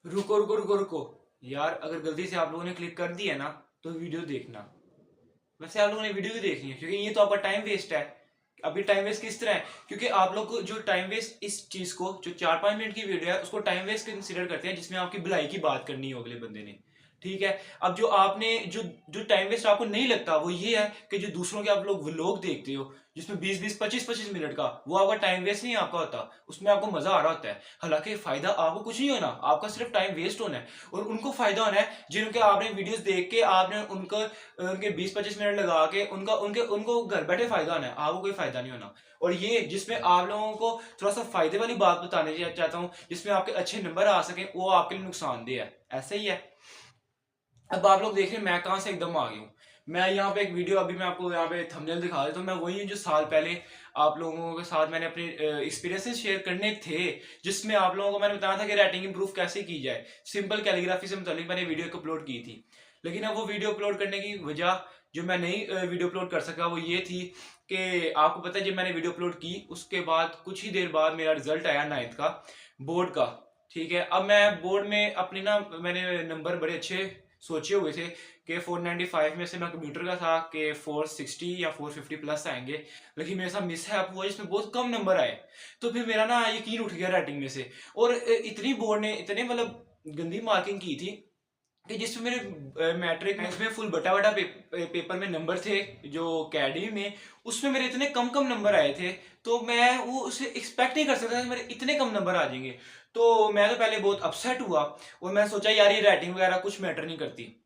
रुको रुको रुको रुको यार, अगर गलती से आप लोगों ने क्लिक कर दिया ना तो वीडियो देखना। वैसे आप लोगों ने वीडियो क्यों देखनी है, क्योंकि ये तो आपका टाइम वेस्ट है। अभी टाइम वेस्ट किस तरह है, क्योंकि आप लोग को जो टाइम वेस्ट इस चीज को, जो 4-5 मिनट की वीडियो है उसको टाइम वेस्ट कंसिडर करते हैं, जिसमें आपकी भलाई की बात करनी हो अगले बंदे ने। ठीक है। अब जो आपने जो जो टाइम वेस्ट आपको नहीं लगता वो ये है कि जो दूसरों के आप लोग व्लॉग देखते हो जिसमें 20-20 25-25 मिनट का, वो आपका टाइम वेस्ट नहीं आपका होता, उसमें आपको मजा आ रहा होता है। हालांकि फायदा आपको कुछ नहीं होना, आपका सिर्फ टाइम वेस्ट होना है। और उनको फायदा होना है जिनके आपने वीडियोस देख के आपने उनको उनके 20-25 मिनट लगा के उनका उनके उनको घर बैठे फायदा होना है, आपको कोई फायदा नहीं होना। और ये जिसमें आप लोगों को थोड़ा सा फायदे वाली बात बताने चाहता हूँ, जिसमें आपके अच्छे नंबर आ सके, वो आपके लिए नुकसानदेह है। ऐसा ही है। अब आप लोग देख रहे हैं मैं कहां से एकदम आ गया हूँ। मैं यहाँ पे एक वीडियो, अभी मैं आपको यहाँ पे थंबनेल दिखा देता हूँ, मैं वही हूँ जो साल पहले आप लोगों के साथ मैंने अपने एक्सपीरियंसेस शेयर करने थे, जिसमें आप लोगों को मैंने बताया था कि राइटिंग इंप्रूव कैसे की जाए, सिंपल कैलीग्राफी से मुतालिक मैंने वीडियो एक अपलोड की थी। लेकिन अब वो वीडियो अपलोड करने की वजह, जो मैं नई वीडियो अपलोड कर सका, वो ये थी कि आपको पता है जब मैंने वीडियो अपलोड की उसके बाद कुछ ही देर बाद मेरा रिजल्ट आया 9th का, बोर्ड का। ठीक है। अब मैं बोर्ड में अपनी ना, मैंने नंबर बड़े अच्छे सोचे हुए थे कि 495 में से मैं कंप्यूटर का था कि 460 या 450 प्लस आएंगे। लेकिन मेरे साथ मिस है हुआ जिसमें बहुत कम नंबर आए। तो फिर मेरा ना यकीन उठ गया राइटिंग में से। और इतनी बोर्ड ने इतने मतलब गंदी मार्किंग की थी कि जिसमें मेरे मैट्रिक में इसमें फुल बटा बटा पेपर में नंबर थे, जो कैडी में उसमें मेरे इतने कम कम नंबर आए थे। तो मैं वो उसे एक्सपेक्ट नहीं कर सकता था कि मेरे इतने कम नंबर आ जाएंगे। तो मैं तो पहले बहुत अपसेट हुआ और मैं सोचा यार ये राइटिंग वगैरह कुछ मैटर नहीं करती।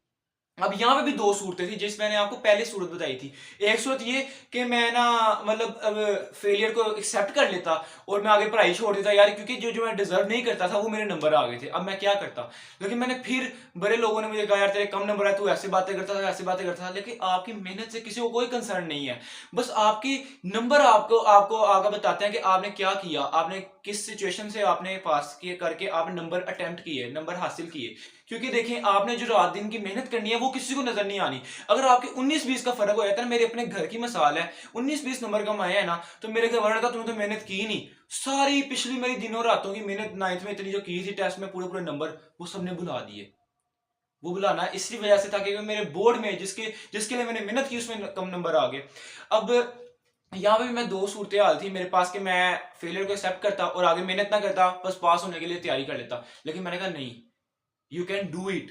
अब यहाँ पे भी दो सूरतें थी, जिस मैंने आपको पहले सूरत बताई थी। एक सूरत ये कि मैं ना मतलब अब फेलियर को एक्सेप्ट कर लेता और मैं आगे पढ़ाई छोड़ देता यार, क्योंकि जो जो मैं डिजर्व नहीं करता था वो मेरे नंबर आ गए थे, अब मैं क्या करता। लेकिन मैंने फिर, बड़े लोगों ने मुझे कहा यार तेरे कम नंबर आए, तू ऐसे बातें करता था ऐसे बातें करता था। लेकिन आपकी मेहनत से किसी को कोई कंसर्न नहीं है, बस आपकी नंबर आपको आपको आगे बताते हैं कि आपने क्या किया, आपने किस सिचुएशन से आपने पास किए करके आपने नंबर अटेम्प्ट किए, नंबर हासिल किए। क्योंकि देखें आपने जो रात दिन की मेहनत करनी है वो किसी को नजर नहीं आनी। अगर आपके 19-20 का फर्क हो जाता है, मेरे अपने घर की मिसाल है, 19-20 नंबर कम आए हैं ना, तो मेरे घर वाले का तुमने तो मेहनत की नहीं। सारी पिछली मेरी दिनों रातों की मेहनत 9th में इतनी जो की थी टेस्ट में, पूरे पूरे नंबर वो सबने भुला दिए। वो बुलाना इसी वजह से था कि मेरे बोर्ड में जिसके जिसके लिए मैंने मेहनत की उसमें कम नंबर आ गए। अब यहाँ पे भी मैं दो सूरत हाल थी मेरे पास कि मैं फेलियर को एक्सेप्ट करता और आगे मेहनत ना करता, बस पास होने के लिए तैयारी कर लेता। लेकिन मैंने कहा नहीं, you can do it,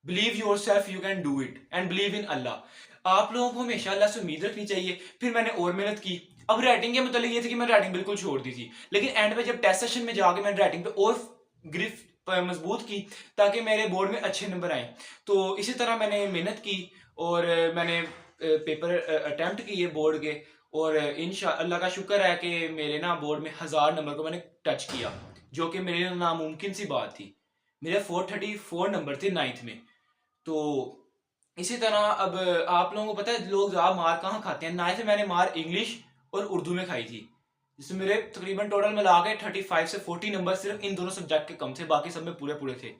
believe yourself, you can do it and believe in Allah. आप लोगों को हमेशा अल्लाह से उम्मीद रखनी चाहिए। फिर मैंने और मेहनत की। अब राइटिंग के मतलब ये थी कि मैं राइटिंग बिल्कुल छोड़ दी थी, लेकिन एंड पे जब टेस्ट सेशन में जाके मैंने राइटिंग पे और ग्रिप मजबूत की ताकि मेरे बोर्ड में अच्छे नंबर आए। तो इसी तरह मैंने मेहनत की और मैंने पेपर अटेम्प्ट किए बोर्ड के। और अल्लाह का शुक्र है कि मेरे ना बोर्ड में 1000 नंबर को मैंने टच किया, जो कि मेरे लिए नामुमकिन सी बात थी। मेरे 434 नंबर थे 9th में। तो इसी तरह अब आप लोगों को पता है लोग ज्यादा मार कहाँ खाते हैं। 9th में मैंने मार इंग्लिश और उर्दू में खाई थी, जिसमें मेरे तकरीबन टोटल मिला के 35 से 40 नंबर सिर्फ इन दोनों सब्जेक्ट के कम थे, बाकी सब में पूरे पूरे थे।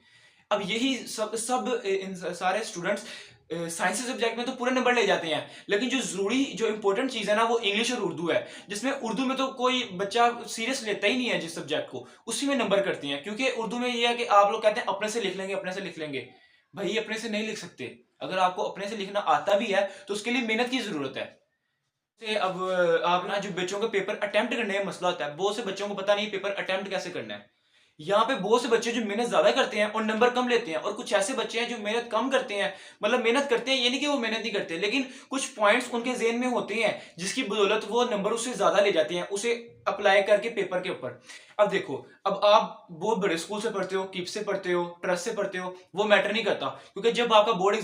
अब यही सब सब इन सारे स्टूडेंट्स साइंस सब्जेक्ट में तो पूरे नंबर ले जाते हैं, लेकिन जो जरूरी जो इंपॉर्टेंट चीज है ना वो इंग्लिश और उर्दू है, जिसमें उर्दू में तो कोई बच्चा सीरियस लेता ही नहीं है जिस सब्जेक्ट को, उसी में नंबर करते हैं। क्योंकि उर्दू में ये है कि आप लोग कहते हैं अपने से लिख लेंगे अपने से लिख लेंगे। भाई अपने से नहीं लिख सकते। अगर आपको अपने से लिखना आता भी है तो उसके लिए मेहनत की जरूरत है। अब आप ना जो बच्चों का पेपर अटेम्प्ट करने में मसला होता है, बहुत से बच्चों को पता नहीं पेपर अटेम्प्ट कैसे करना है। यहाँ पे बहुत से बच्चे जो मेहनत ज्यादा करते हैं और नंबर कम लेते हैं, और कुछ ऐसे बच्चे हैं जो मेहनत कम करते हैं, मतलब मेहनत करते हैं ये नहीं कि वो मेहनत नहीं करते, लेकिन कुछ पॉइंट्स उनके जेहन में होते हैं जिसकी बदौलत वो नंबर उससे ज्यादा ले जाते हैं उसे अप्लाई करके पेपर के ऊपर। अब देखो, अब आप बहुत बड़े स्कूल से पढ़ते हो, किप से पढ़ते हो, ट्रस्ट से पढ़ते हो, वो मैटर नहीं करता। क्योंकि जब आपका बोर्ड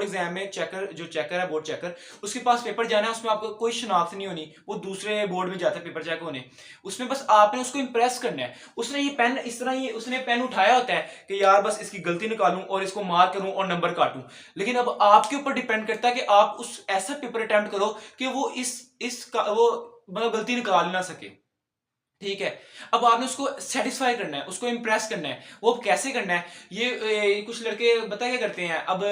एग्जाम में चेकर जो चेकर है, बोर्ड चेकर, उसके पास पेपर जाना है, उसमें आपको कोई शनाख्त नहीं होनी, वो दूसरे बोर्ड में जाता है पेपर चेक होने। उसमें बस आपने उसको इंप्रेस करना है। उसने ये पेन इस तरह, ये उसने पेन उठाया होता है कि यार बस इसकी गलती निकालूं और इसको मार्क करूं और नंबर काटूं। लेकिन अब आपके ऊपर डिपेंड करता है कि आप उस ऐसा पेपर अटेम्प्ट करो कि वो वो मतलब गलती निकाल ना सके। ठीक है। अब आपने उसको सेटिस्फाई करना है, उसको इंप्रेस करना है। वो कैसे करना है, ये कुछ लड़के बता क्या करते हैं, अब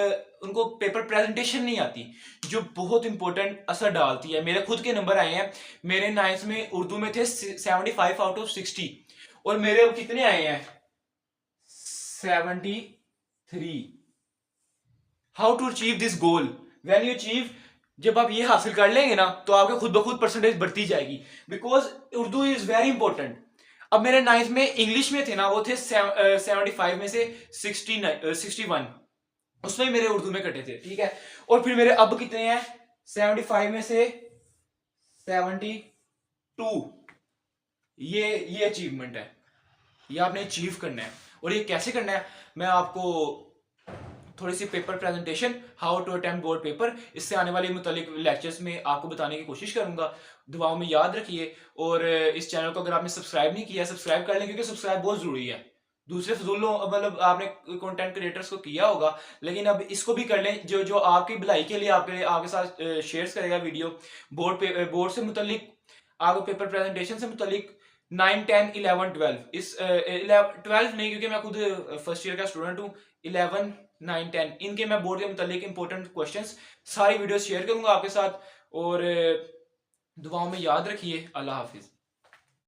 उनको पेपर प्रेजेंटेशन नहीं आती, जो बहुत इंपॉर्टेंट असर डालती है। मेरे खुद के नंबर आए हैं, मेरे 9th में उर्दू में थे 75 आउट ऑफ 60, और मेरे कितने आए हैं 73। How to achieve this goal? When you achieve, जब आप ये हासिल कर लेंगे ना तो आपके खुद ब खुद परसेंटेज बढ़ती जाएगी, because Urdu is very important. अब मेरे 9th में इंग्लिश में थे ना, वो थे 75 में से 61, उसमें मेरे उर्दू में कटे थे, ठीक है। और फिर मेरे अब कितने हैं? 75 में से 72। ये अचीवमेंट है, ये आपने अचीव करना है। और ये कैसे करना है, मैं आपको थोड़ी सी paper presentation, how to attempt board paper, इससे आने वाले मुतालिक लेक्चर्स में आपको बताने की कोशिश करूंगा। दुआओं में याद रखिए। और इस चैनल को अगर आपने सब्सक्राइब नहीं किया, सब्सक्राइब कर लें, क्योंकि सब्सक्राइब बहुत जरूरी है। दूसरे फजूलों, मतलब आपने कंटेंट क्रिएटर्स को किया होगा, लेकिन अब इसको भी कर लें, जो जो आपकी भलाई के लिए आपके साथ शेयर करेगा वीडियो, बोर्ड से मुतालिक, आपको पेपर प्रेजेंटेशन से मुतालिक 9, 10, 11, 12, इस 12 नहीं, क्योंकि मैं खुद फर्स्ट ईयर का स्टूडेंट हूँ। 11, 9, 10 इनके मैं बोर्ड के मुतालिक इंपॉर्टेंट क्वेश्चंस सारी वीडियो शेयर करूंगा आपके साथ। और दुआओं में याद रखिए। अल्लाह हाफिज।